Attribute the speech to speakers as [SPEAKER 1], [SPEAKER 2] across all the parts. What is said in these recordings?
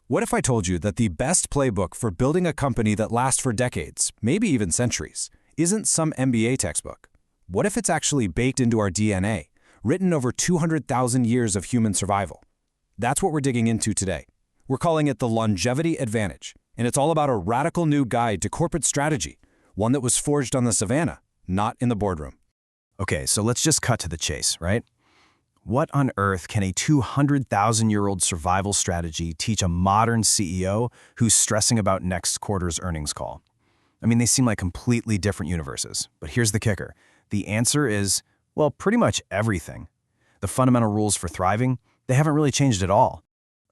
[SPEAKER 1] What if I told you that the best playbook for building a company that lasts for decades, maybe even centuries, isn't some MBA textbook? What if it's actually baked into our DNA, written over 200,000 years of human survival? That's what we're digging into today. We're calling it the Longevity Advantage, and it's all about a radical new guide to corporate strategy, one that was forged on the savannah, not in the boardroom.
[SPEAKER 2] Okay, so let's just cut to the chase, right? What on earth can a 200,000-year-old survival strategy teach a modern CEO who's stressing about next quarter's earnings call? I mean, they seem like completely different universes. But here's the kicker. The answer is, well, pretty much everything. The fundamental rules for thriving, they haven't really changed at all.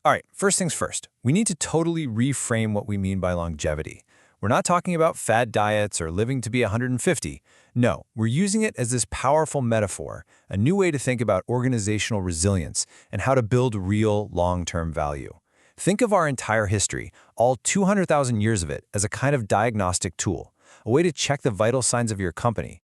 [SPEAKER 3] All right, first things first, we need to totally reframe what we mean by longevity. We're not talking about fad diets or living to be 150. No, we're using it as this powerful metaphor, a new way to think about organizational resilience and how to build real long-term value. Think of our entire history, all 200,000 years of it, as a kind of diagnostic tool, a way to check the vital signs of your company.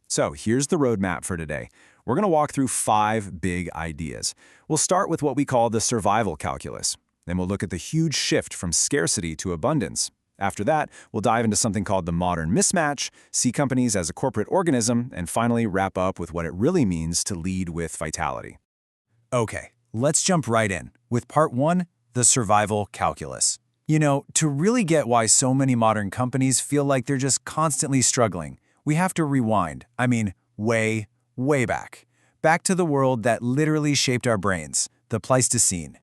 [SPEAKER 1] So here's the roadmap for today. We're going to walk through 5 big ideas. We'll start with what we call the survival calculus. Then we'll look at the huge shift from scarcity to abundance. After that, we'll dive into something called the modern mismatch, see companies as a corporate organism, and finally wrap up with what it really means to lead with vitality. Okay, let's jump right in with part 1, the survival calculus. You know, to really get why so many modern companies feel like they're just constantly struggling, we have to rewind. I mean, way back. Back to the world that literally shaped our brains, the Pleistocene.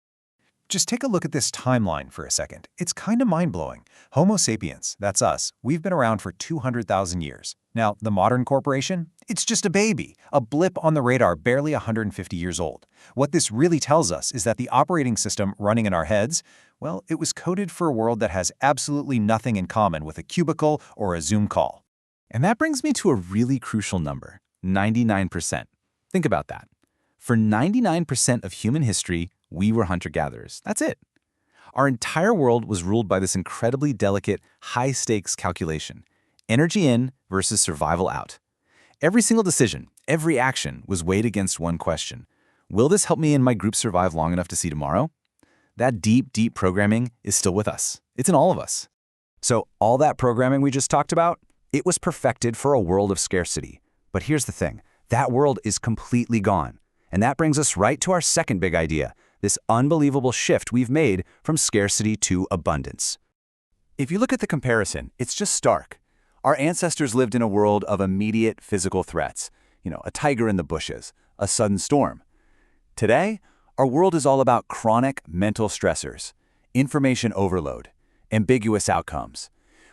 [SPEAKER 3] Just take a look at this timeline for a second. It's kind of mind-blowing. Homo sapiens, that's us, we've been around for 200,000 years. Now, the modern corporation? It's just a baby, a blip on the radar barely 150 years old. What this really tells us is that the operating system running in our heads, well, it was coded for a world that has absolutely nothing in common with a cubicle or a Zoom call.
[SPEAKER 2] And that brings me to a really crucial number, 99%. Think about that. For 99% of human history, we were hunter-gatherers. That's it. Our entire world was ruled by this incredibly delicate, high-stakes calculation. Energy in versus survival out. Every single decision, every action was weighed against one question. Will this help me and my group survive long enough to see tomorrow? That deep programming is still with us. It's in all of us.
[SPEAKER 1] So all that programming we just talked about, it was perfected for a world of scarcity. But here's the thing. That world is completely gone. And that brings us right to our second big idea, this unbelievable shift we've made from scarcity to abundance. If you look at the comparison, it's just stark. Our ancestors lived in a world of immediate physical threats. You know, a tiger in the bushes, a sudden storm. Today, our world is all about chronic mental stressors, information overload, ambiguous outcomes.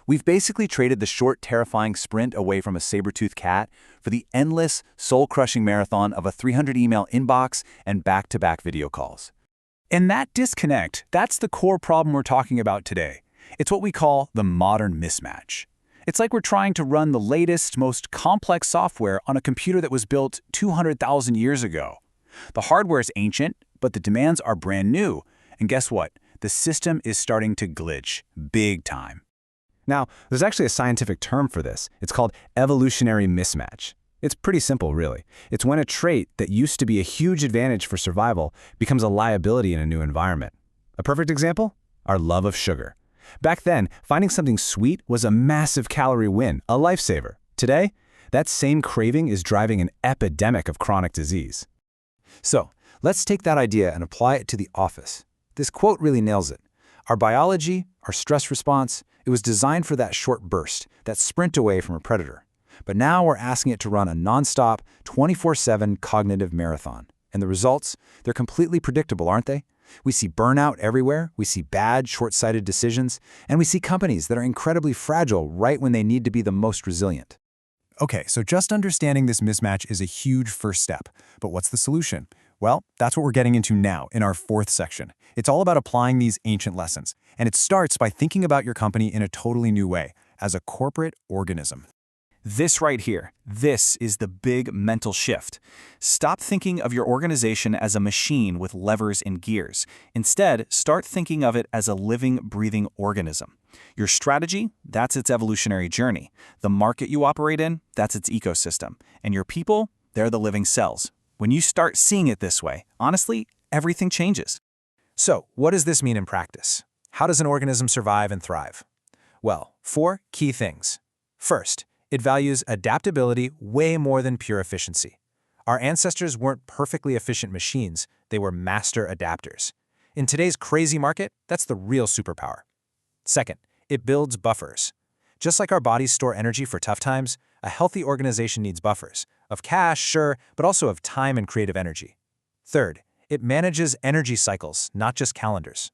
[SPEAKER 1] We've basically traded the short, terrifying sprint away from a saber-toothed cat for the endless, soul-crushing marathon of a 300-email inbox and back-to-back video calls. And that disconnect, that's the core problem we're talking about today. It's what we call the modern mismatch. It's like we're trying to run the latest, most complex software on a computer that was built 200,000 years ago. The hardware is ancient, but the demands are brand new. And guess what? The system is starting to glitch, big time.
[SPEAKER 2] Now, there's actually a scientific term for this. It's called evolutionary mismatch. It's pretty simple, really. It's when a trait that used to be a huge advantage for survival becomes a liability in a new environment. A perfect example? Our love of sugar. Back then, finding something sweet was a massive calorie win, a lifesaver. Today, that same craving is driving an epidemic of chronic disease.
[SPEAKER 1] So, let's take that idea and apply it to the office. This quote really nails it. Our biology, our stress response, it was designed for that short burst, that sprint away from a predator. But now we're asking it to run a nonstop, 24/7 cognitive marathon. And the results, they're completely predictable, aren't they? We see burnout everywhere, we see bad, short-sighted decisions, and we see companies that are incredibly fragile right when they need to be the most resilient. Okay, so just understanding this mismatch is a huge first step. But what's the solution? Well, that's what we're getting into now in our 4th section. It's all about applying these ancient lessons. And it starts by thinking about your company in a totally new way, as a corporate organism. This right here, this is the big mental shift. Stop thinking of your organization as a machine with levers and gears. Instead, start thinking of it as a living, breathing organism. Your strategy, that's its evolutionary journey. The market you operate in, that's its ecosystem. And your people, they're the living cells. When you start seeing it this way, honestly, everything changes. So, what does this mean in practice?
[SPEAKER 3] How does an organism survive and thrive? Well, 4 key things. First, it values adaptability way more than pure efficiency. Our ancestors weren't perfectly efficient machines, they were master adapters. In today's crazy market, that's the real superpower. Second, it builds buffers. Just like our bodies store energy for tough times, a healthy organization needs buffers. Of cash, sure, but also of time and creative energy. Third, it manages energy cycles, not just calendars.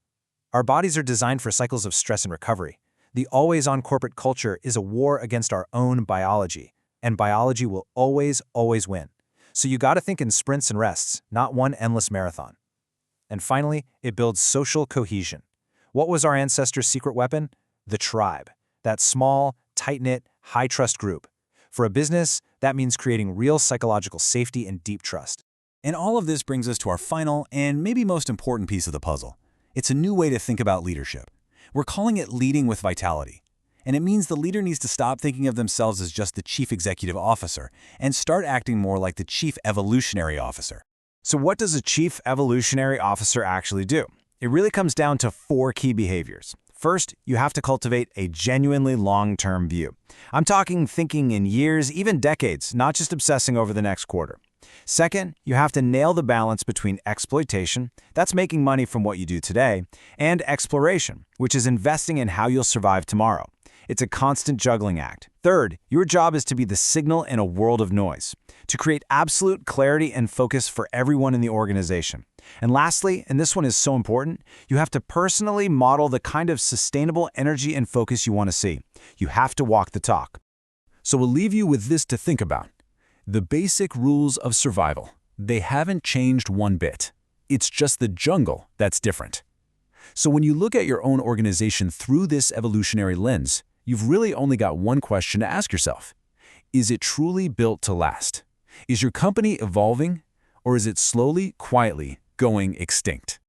[SPEAKER 3] Our bodies are designed for cycles of stress and recovery. The always-on corporate culture is a war against our own biology, and biology will always win. So you gotta think in sprints and rests, not one endless marathon. And finally, it builds social cohesion. What was our ancestors' secret weapon? The tribe. That small, tight-knit, high-trust group. For a business, that means creating real psychological safety and deep trust.
[SPEAKER 4] And all of this brings us to our final and maybe most important piece of the puzzle. It's a new way to think about leadership. We're calling it leading with vitality. And it means the leader needs to stop thinking of themselves as just the chief executive officer and start acting more like the chief evolutionary officer.
[SPEAKER 1] So what does a chief evolutionary officer actually do? It really comes down to 4 key behaviors. First, you have to cultivate a genuinely long-term view. I'm talking thinking in years, even decades, not just obsessing over the next quarter. Second, you have to nail the balance between exploitation, that's making money from what you do today, and exploration, which is investing in how you'll survive tomorrow. It's a constant juggling act. Third, your job is to be the signal in a world of noise, to create absolute clarity and focus for everyone in the organization. And lastly, and this one is so important, you have to personally model the kind of sustainable energy and focus you want to see. You have to walk the talk.
[SPEAKER 4] So we'll leave you with this to think about. The basic rules of survival. They haven't changed one bit. It's just the jungle that's different. So when you look at your own organization through this evolutionary lens, you've really only got one question to ask yourself. Is it truly built to last? Is your company evolving, or is it slowly, quietly going extinct?